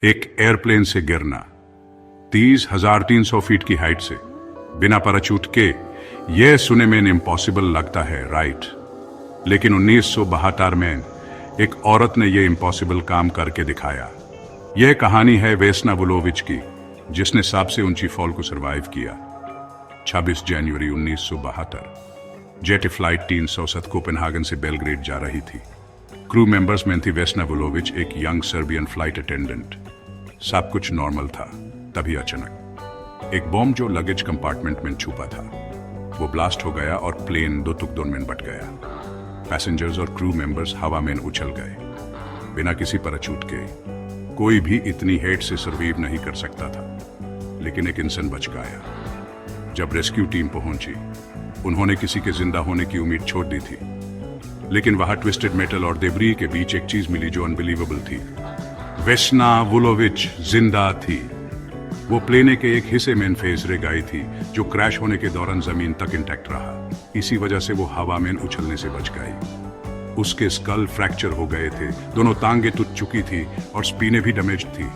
एक एयरप्लेन से गिरना 30,300 फीट की हाइट से बिना पैराचूट के यह सुने में इम्पॉसिबल लगता है, राइट? लेकिन 1972 में एक औरत ने यह इम्पॉसिबल काम करके दिखाया। यह कहानी है वेस्ना वुलोविच की, जिसने सबसे ऊंची फॉल को सरवाइव किया। 26 जनवरी 1972 जेट फ्लाइट 307 कोपेनहागन से बेलग्रेड जा रही थी। क्रू मेंबर्स में थी वेस्ना वुलोविच, एक यंग सर्बियन फ्लाइट अटेंडेंट। सब कुछ नॉर्मल था, तभी अचानक एक बॉम्ब जो लगेज कंपार्टमेंट में छुपा था वो ब्लास्ट हो गया और प्लेन दो टुकड़ों में बट गया। पैसेंजर्स और क्रू मेंबर्स हवा में उछल गए बिना किसी पैराचूट के। कोई भी इतनी हेट से सर्वाइव नहीं कर सकता था, लेकिन एक इंसान बच गया। जब रेस्क्यू टीम पहुंची, उन्होंने किसी के जिंदा होने की उम्मीद छोड़ दी थी, लेकिन वहां ट्विस्टेड मेटल और देब्री के बीच एक चीज मिली जो अनबिलीवेबल थी। वेस्ना वुलोविच जिंदा थी। वो प्लेन के एक हिस्से में फेस रह गई थी जो क्रैश होने के दौरान जमीन तक इंटैक्ट रहा। इसी वजह से वो हवा में उछलने से बच गई। उसके स्कल फ्रैक्चर हो गए थे, दोनों टांगे टूट चुकी थी और स्पीनें भी डैमेज थी,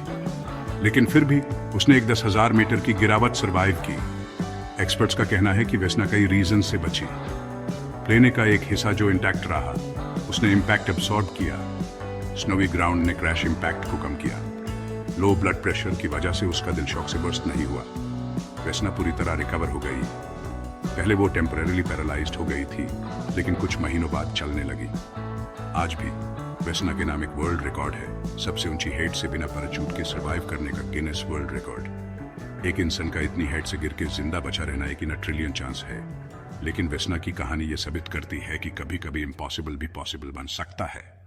लेकिन फिर भी उसने एक 10,000 मीटर की गिरावट सर्वाइव की। एक्सपर्ट्स का कहना है कि वेस्ना कई रीजन से बची। प्लेन का एक हिस्सा जो इंटैक्ट रहा, उसने इंपैक्ट अब्सॉर्ब किया। स्नोवी ग्राउंड ने क्रैश इंपैक्ट को कम किया। लो ब्लड प्रेशर की वजह से उसका दिल शॉक से बर्स्ट नहीं हुआ। वेस्ना पूरी तरह रिकवर हो गई। पहले वो टेम्परेरीली पैरालाइज्ड हो गई थी, लेकिन कुछ महीनों बाद चलने लगी। आज भी वेस्ना के नाम एक वर्ल्ड रिकॉर्ड है, सबसे ऊंची हाइट से बिना पैराचूट के सर्वाइव करने का गिनेस वर्ल्ड रिकॉर्ड। एक इंसान का इतनी हाइट से गिर के जिंदा बचा रहना एक इन अ ट्रिलियन चांस है, लेकिन वेस्ना की कहानी ये साबित करती है कि कभी कभी इम्पॉसिबल भी पॉसिबल बन सकता है।